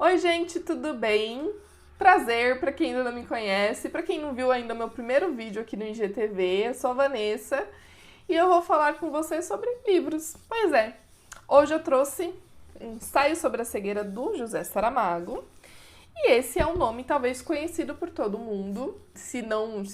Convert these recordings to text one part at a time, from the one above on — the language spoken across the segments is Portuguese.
Oi, gente, tudo bem? Prazer para quem ainda não me conhece, para quem não viu ainda meu primeiro vídeo aqui no IGTV, eu sou a Vanessa e eu vou falar com vocês sobre livros. Pois é, hoje eu trouxe um ensaio sobre a cegueira do José Saramago e esse é um nome talvez conhecido por todo mundo, se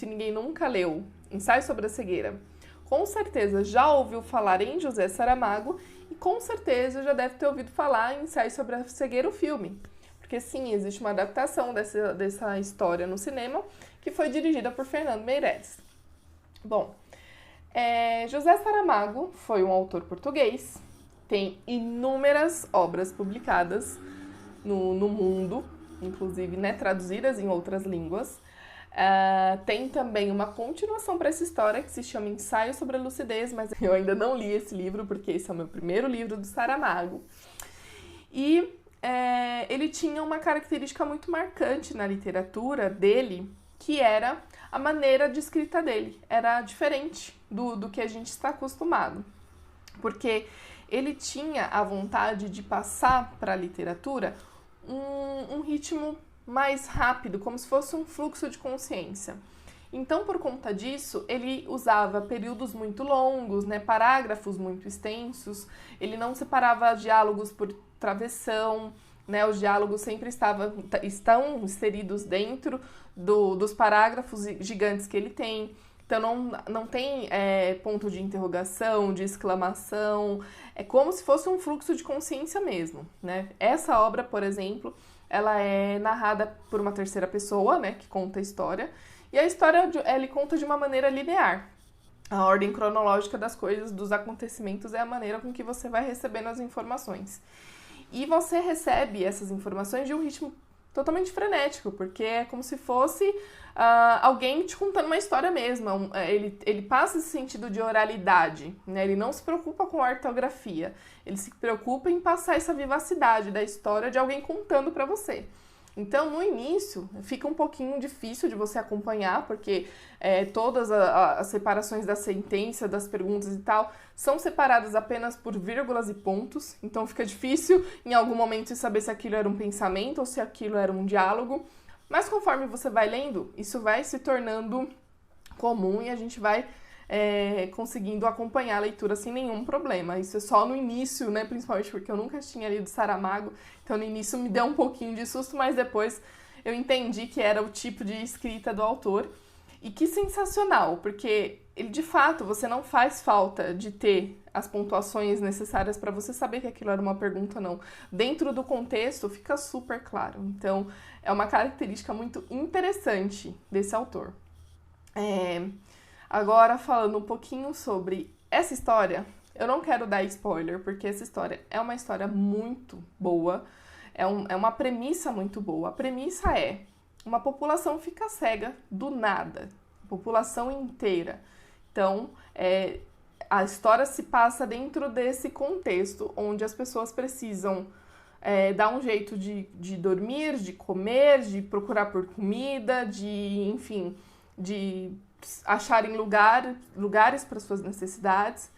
ninguém nunca leu Ensaio sobre a Cegueira. Com certeza já ouviu falar em José Saramago e com certeza já deve ter ouvido falar em Ensaio sobre a Cegueira, o filme. Porque sim, existe uma adaptação dessa história no cinema que foi dirigida por Fernando Meirelles. Bom, José Saramago foi um autor português, tem inúmeras obras publicadas no mundo, inclusive traduzidas em outras línguas. Tem também uma continuação para essa história que se chama Ensaio sobre a Lucidez, mas eu ainda não li esse livro porque esse é o meu primeiro livro do Saramago. E ele tinha uma característica muito marcante na literatura dele, que era a maneira de escrita dele. Era diferente do que a gente está acostumado, porque ele tinha a vontade de passar para a literatura um ritmo mais rápido, como se fosse um fluxo de consciência. Então, por conta disso, ele usava períodos muito longos, parágrafos muito extensos, ele não separava diálogos por travessão, os diálogos sempre estão inseridos dentro dos parágrafos gigantes que ele tem. Então, não tem ponto de interrogação, de exclamação, é como se fosse um fluxo de consciência mesmo, Essa obra, por exemplo, ela é narrada por uma terceira pessoa, que conta a história, e a história ele conta de uma maneira linear. A ordem cronológica das coisas, dos acontecimentos, é a maneira com que você vai recebendo as informações. E você recebe essas informações de um ritmo totalmente frenético, porque é como se fosse alguém te contando uma história mesmo. Ele passa esse sentido de oralidade, Ele não se preocupa com a ortografia, ele se preocupa em passar essa vivacidade da história de alguém contando para você. Então, no início, fica um pouquinho difícil de você acompanhar, porque todas as separações da sentença, das perguntas e tal, são separadas apenas por vírgulas e pontos. Então, fica difícil, em algum momento, saber se aquilo era um pensamento ou se aquilo era um diálogo. Mas, conforme você vai lendo, isso vai se tornando comum e a gente vai conseguindo acompanhar a leitura sem nenhum problema. Isso é só no início, principalmente porque eu nunca tinha lido Saramago, então no início me deu um pouquinho de susto, mas depois eu entendi que era o tipo de escrita do autor. E que sensacional, porque ele de fato, você não faz falta de ter as pontuações necessárias para você saber que aquilo era uma pergunta ou não. Dentro do contexto fica super claro. Então é uma característica muito interessante desse autor. Agora, falando um pouquinho sobre essa história, eu não quero dar spoiler, porque essa história é uma história muito boa, é uma premissa muito boa. A premissa é: uma população fica cega do nada, população inteira. Então, a história se passa dentro desse contexto, onde as pessoas precisam dar um jeito de dormir, de comer, de procurar por comida, de acharem lugares para suas necessidades.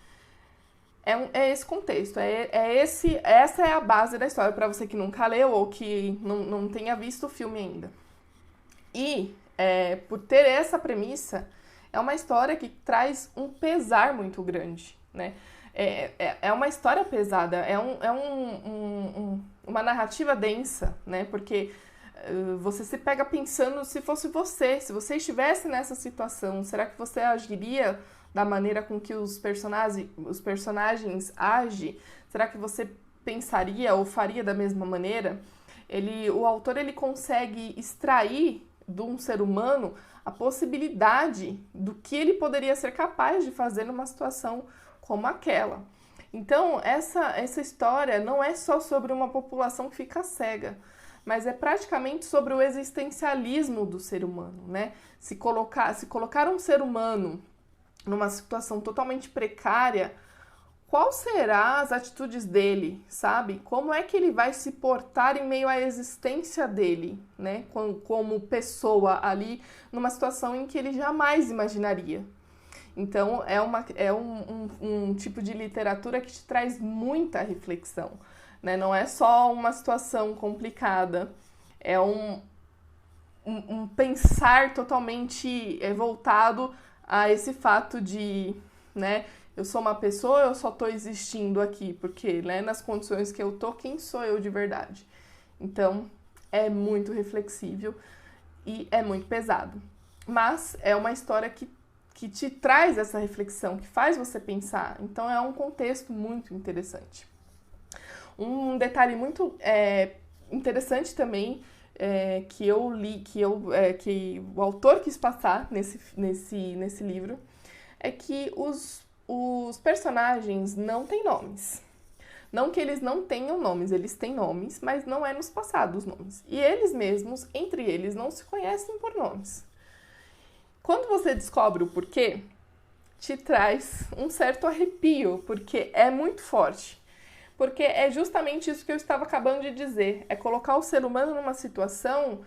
É esse contexto, essa é a base da história, para você que nunca leu ou que não tenha visto o filme ainda. E, por ter essa premissa, é uma história que traz um pesar muito grande, É uma história pesada, uma narrativa densa, Porque você se pega pensando, se fosse você, se você estivesse nessa situação, será que você agiria da maneira com que os personagens agem? Será que você pensaria ou faria da mesma maneira? O autor consegue extrair de um ser humano a possibilidade do que ele poderia ser capaz de fazer numa situação como aquela. Então, essa história não é só sobre uma população que fica cega, mas é praticamente sobre o existencialismo do ser humano, Se colocar um ser humano numa situação totalmente precária, qual serão as atitudes dele, sabe? Como é que ele vai se portar em meio à existência dele, como pessoa ali, numa situação em que ele jamais imaginaria. Então, é um tipo de literatura que te traz muita reflexão. né? Não é só uma situação complicada, é um pensar totalmente voltado a esse fato de, né, eu sou uma pessoa, eu só tô existindo aqui, porque, né, nas condições que eu tô, quem sou eu de verdade? Então, é muito reflexível e é muito pesado. Mas é uma história que te traz essa reflexão, que faz você pensar. Então, é um contexto muito interessante. Um detalhe muito interessante também, que eu li, que o autor quis passar nesse livro, é que os personagens não têm nomes. Não que eles não tenham nomes, eles têm nomes, mas não é nos passados nomes. E eles mesmos, entre eles, não se conhecem por nomes. Quando você descobre o porquê, te traz um certo arrepio, porque é muito forte. Porque é justamente isso que eu estava acabando de dizer, é colocar o ser humano numa situação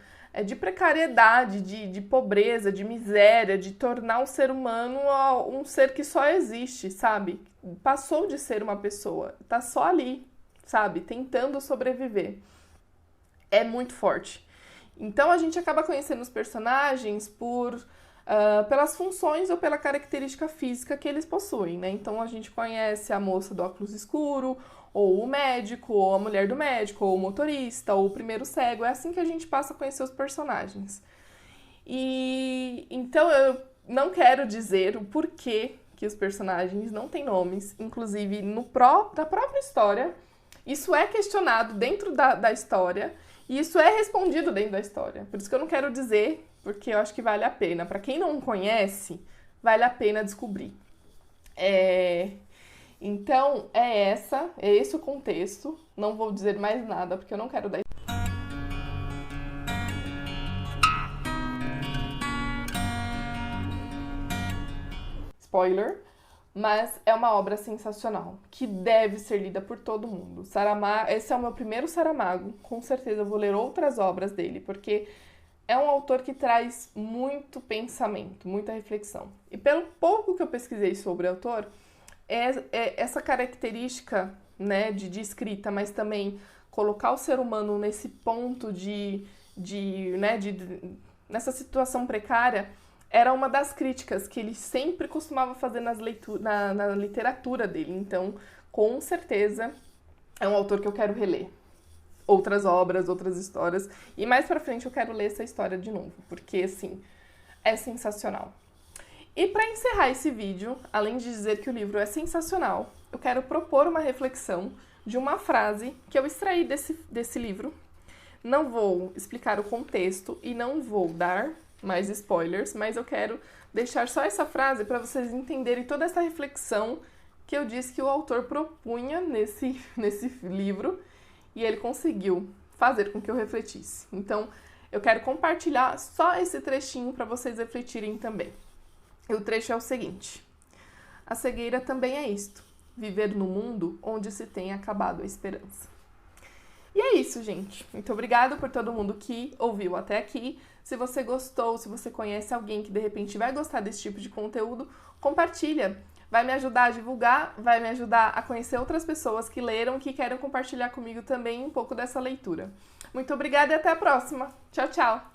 de precariedade, de pobreza, de miséria, de tornar o ser humano um ser que só existe, sabe? Passou de ser uma pessoa, tá só ali, sabe? Tentando sobreviver. É muito forte. Então a gente acaba conhecendo os personagens pelas funções ou pela característica física que eles possuem, né? Então a gente conhece a moça do óculos escuro, ou o médico, ou a mulher do médico, ou o motorista, ou o primeiro cego. É assim que a gente passa a conhecer os personagens. E então eu não quero dizer o porquê que os personagens não têm nomes, inclusive na própria história. Isso é questionado dentro da história e isso é respondido dentro da história. Por isso que eu não quero dizer, porque eu acho que vale a pena. Para quem não conhece, vale a pena descobrir. Então, é esse o contexto. Não vou dizer mais nada, porque eu não quero dar spoiler, mas é uma obra sensacional, que deve ser lida por todo mundo. Esse é o meu primeiro Saramago, com certeza eu vou ler outras obras dele, porque é um autor que traz muito pensamento, muita reflexão. E pelo pouco que eu pesquisei sobre o autor, essa característica, né, de escrita, mas também colocar o ser humano nesse ponto nessa situação precária, era uma das críticas que ele sempre costumava fazer na literatura dele. Então, com certeza, é um autor que eu quero reler. Outras obras, outras histórias. E mais pra frente eu quero ler essa história de novo, porque, assim, é sensacional. E para encerrar esse vídeo, além de dizer que o livro é sensacional, eu quero propor uma reflexão de uma frase que eu extraí desse livro. Não vou explicar o contexto e não vou dar mais spoilers, mas eu quero deixar só essa frase para vocês entenderem toda essa reflexão que eu disse que o autor propunha nesse livro e ele conseguiu fazer com que eu refletisse. Então, eu quero compartilhar só esse trechinho para vocês refletirem também. E o trecho é o seguinte: a cegueira também é isto, viver no mundo onde se tem acabado a esperança. E é isso, gente. Muito obrigada por todo mundo que ouviu até aqui. Se você gostou, se você conhece alguém que de repente vai gostar desse tipo de conteúdo, compartilha. Vai me ajudar a divulgar, vai me ajudar a conhecer outras pessoas que leram, que querem compartilhar comigo também um pouco dessa leitura. Muito obrigada e até a próxima. Tchau, tchau!